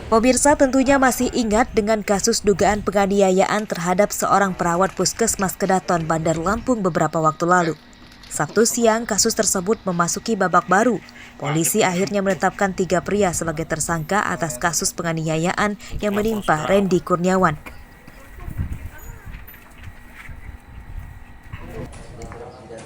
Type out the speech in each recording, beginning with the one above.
Pemirsa tentunya masih ingat dengan kasus dugaan penganiayaan terhadap seorang perawat puskesmas Kedaton, Bandar Lampung beberapa waktu lalu. Sabtu siang, kasus tersebut memasuki babak baru. Polisi akhirnya menetapkan 3 pria sebagai tersangka atas kasus penganiayaan yang menimpa Randy Kurniawan.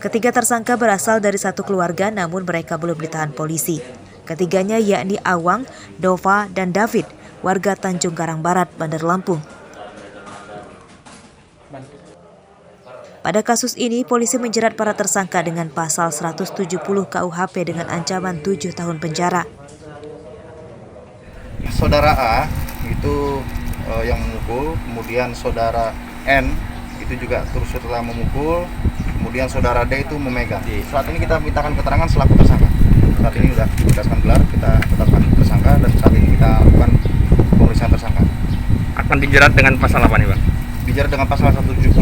Ketiga tersangka berasal dari satu keluarga, namun mereka belum ditahan polisi. Ketiganya yakni Awang, Dova, dan David, warga Tanjung Karang Barat, Bandar Lampung. Pada kasus ini, polisi menjerat para tersangka dengan pasal 170 KUHP dengan ancaman 7 tahun penjara. Saudara A itu yang memukul, kemudian saudara N itu juga turut serta memukul, kemudian saudara D itu memegang. Saat ini kita mintakan keterangan selaku tersangka. Saat ini sudah berdasarkan gelar, kita tetapkan tersangka dan saat ini kita lakukan pemeriksaan tersangka. Akan dijerat dengan pasal apa nih, Bang? Dijerat dengan pasal 170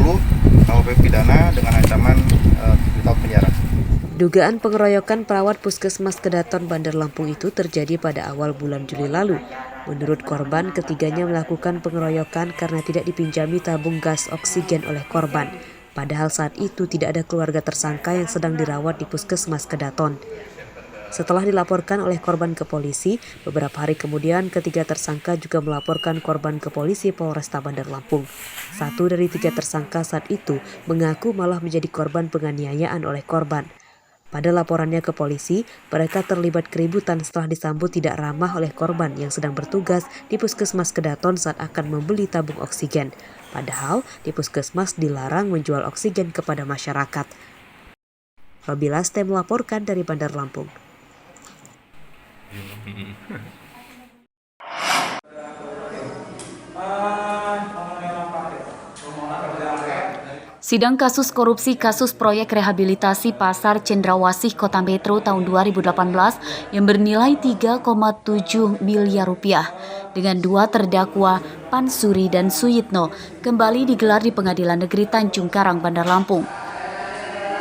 KUHP pidana dengan ancaman 7 tahun penjara. Dugaan pengeroyokan perawat puskesmas Kedaton, Bandar Lampung itu terjadi pada awal bulan Juli lalu. Menurut korban, ketiganya melakukan pengeroyokan karena tidak dipinjami tabung gas oksigen oleh korban. Padahal saat itu tidak ada keluarga tersangka yang sedang dirawat di puskesmas Kedaton. Setelah dilaporkan oleh korban ke polisi, beberapa hari kemudian ketiga tersangka juga melaporkan korban ke polisi Polresta Bandar Lampung. 1 dari 3 tersangka saat itu mengaku malah menjadi korban penganiayaan oleh korban. Pada laporannya ke polisi, mereka terlibat keributan setelah disambut tidak ramah oleh korban yang sedang bertugas di puskesmas Kedaton saat akan membeli tabung oksigen. Padahal di puskesmas dilarang menjual oksigen kepada masyarakat. Robi Laste melaporkan dari Bandar Lampung. Sidang kasus korupsi kasus proyek rehabilitasi Pasar Cendrawasih Kota Metro tahun 2018 yang bernilai 3,7 miliar rupiah dengan 2 terdakwa Pansuri dan Suyitno kembali digelar di Pengadilan Negeri Tanjung Karang, Bandar Lampung.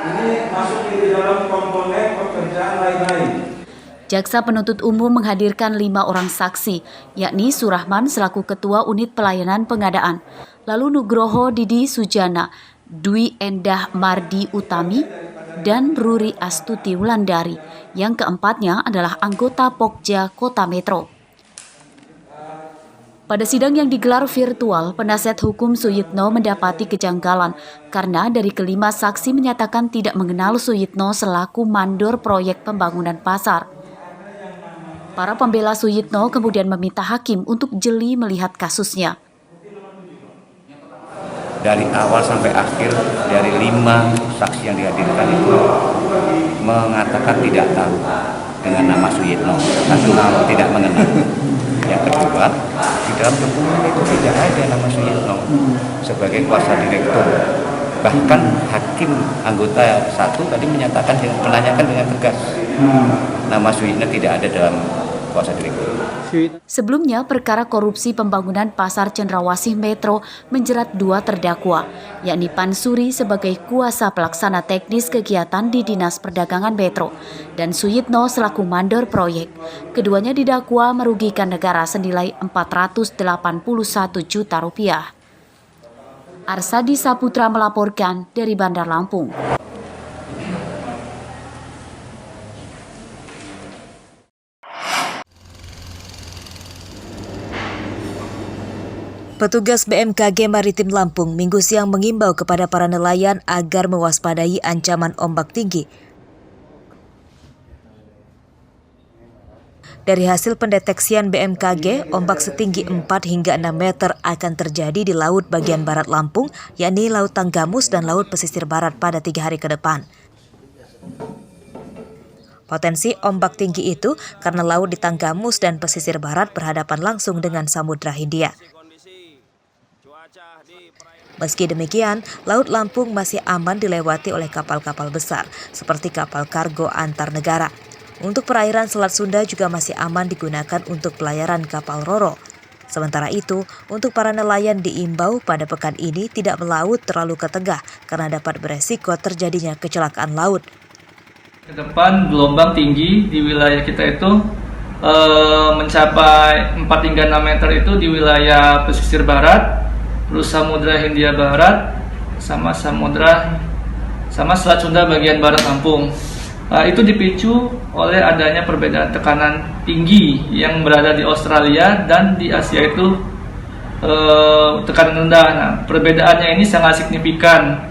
Ini masuk di dalam komponen pekerjaan lain-lain. Jaksa penuntut umum menghadirkan 5 orang saksi, yakni Surahman selaku Ketua Unit Pelayanan Pengadaan, lalu Nugroho Didi Sujana, Dwi Endah Mardi Utami, dan Ruri Astuti Wulandari. Yang keempatnya adalah anggota Pokja Kota Metro. Pada sidang yang digelar virtual, penasihat hukum Suyitno mendapati kejanggalan karena dari kelima saksi menyatakan tidak mengenal Suyitno selaku mandor proyek pembangunan pasar. Para pembela Suyitno kemudian meminta hakim untuk jeli melihat kasusnya. Dari awal sampai akhir, dari 5 saksi yang dihadirkan itu mengatakan tidak tahu dengan nama Suyitno. Satu tidak mengenal. Yang kedua, di dalam dokumen itu tidak ada nama Suyitno sebagai kuasa direktur. Bahkan hakim anggota 1 tadi menyatakan menanyakan dengan tegas nama Suyitno tidak ada dalam kuasa direktur. Sebelumnya, perkara korupsi pembangunan Pasar Cendrawasih Metro menjerat 2 terdakwa, yakni Pansuri sebagai kuasa pelaksana teknis kegiatan di Dinas Perdagangan Metro dan Suyitno selaku mandor proyek. Keduanya didakwa merugikan negara senilai 481 juta rupiah. Arsadi Saputra melaporkan dari Bandar Lampung. Petugas BMKG Maritim Lampung Minggu siang mengimbau kepada para nelayan agar mewaspadai ancaman ombak tinggi. Dari hasil pendeteksian BMKG, ombak setinggi 4 hingga 6 meter akan terjadi di laut bagian barat Lampung, yakni Laut Tanggamus dan Laut Pesisir Barat pada 3 hari ke depan. Potensi ombak tinggi itu karena laut di Tanggamus dan Pesisir Barat berhadapan langsung dengan Samudra Hindia. Meski demikian, Laut Lampung masih aman dilewati oleh kapal-kapal besar, seperti kapal kargo antar negara. Untuk perairan Selat Sunda juga masih aman digunakan untuk pelayaran kapal Roro. Sementara itu, untuk para nelayan diimbau pada pekan ini tidak melaut terlalu ke tengah karena dapat beresiko terjadinya kecelakaan laut. Ke depan gelombang tinggi di wilayah kita itu mencapai 4 hingga 6 meter itu di wilayah pesisir barat, plus Samudra Hindia Barat, sama Selat Sunda bagian barat Lampung. Itu dipicu oleh adanya perbedaan tekanan tinggi yang berada di Australia dan di Asia itu tekanan rendah. Nah, perbedaannya ini sangat signifikan.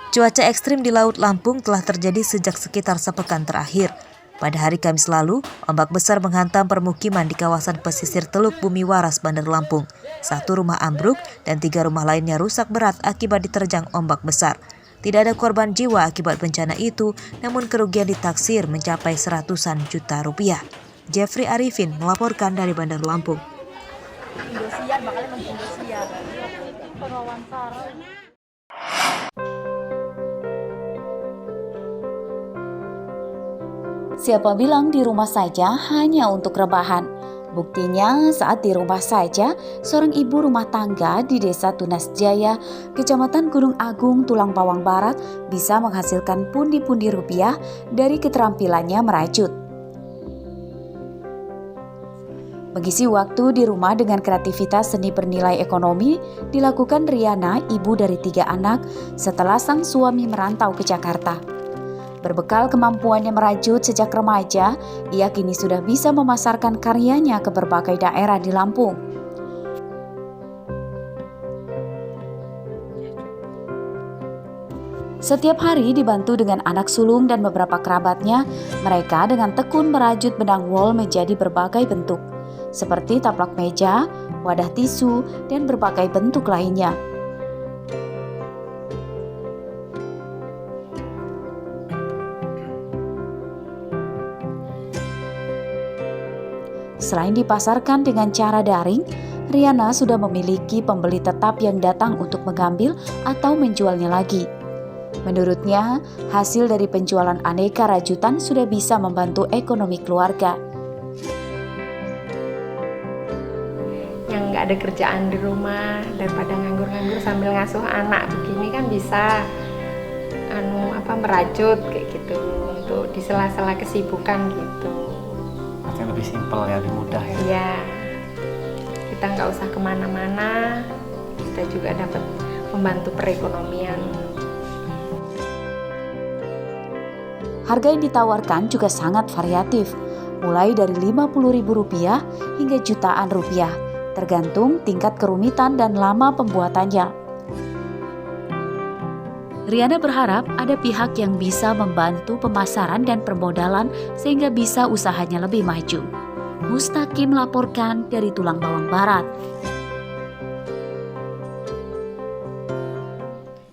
Cuaca ekstrim di Laut Lampung telah terjadi sejak sekitar sepekan terakhir. Pada hari Kamis lalu, ombak besar menghantam permukiman di kawasan pesisir Teluk Bumi Waras, Bandar Lampung. 1 rumah ambruk dan 3 rumah lainnya rusak berat akibat diterjang ombak besar. Tidak ada korban jiwa akibat bencana itu, namun kerugian ditaksir mencapai seratusan juta rupiah. Jeffrey Arifin melaporkan dari Bandar Lampung. Siapa bilang di rumah saja hanya untuk rebahan? Buktinya saat di rumah saja, seorang ibu rumah tangga di Desa Tunas Jaya, Kecamatan Gunung Agung, Tulang Bawang Barat bisa menghasilkan pundi-pundi rupiah dari keterampilannya merajut. Mengisi waktu di rumah dengan kreativitas seni bernilai ekonomi dilakukan Riana, ibu dari 3 anak, setelah sang suami merantau ke Jakarta. Berbekal kemampuannya merajut sejak remaja, ia kini sudah bisa memasarkan karyanya ke berbagai daerah di Lampung. Setiap hari dibantu dengan anak sulung dan beberapa kerabatnya, mereka dengan tekun merajut benang wol menjadi berbagai bentuk, seperti taplak meja, wadah tisu, dan berbagai bentuk lainnya. Selain dipasarkan dengan cara daring, Riana sudah memiliki pembeli tetap yang datang untuk mengambil atau menjualnya lagi. Menurutnya, hasil dari penjualan aneka rajutan sudah bisa membantu ekonomi keluarga. Yang nggak ada kerjaan di rumah, daripada nganggur-nganggur sambil ngasuh anak begini kan bisa merajut kayak gitu untuk di sela-sela kesibukan gitu. Yang lebih simpel ya, lebih mudah ya. Iya, kita nggak usah kemana-mana, kita juga dapat membantu perekonomian. Harga yang ditawarkan juga sangat variatif, mulai dari Rp50.000 hingga jutaan rupiah, tergantung tingkat kerumitan dan lama pembuatannya. Riana berharap ada pihak yang bisa membantu pemasaran dan permodalan sehingga bisa usahanya lebih maju. Mustaqim melaporkan dari Tulang Bawang Barat.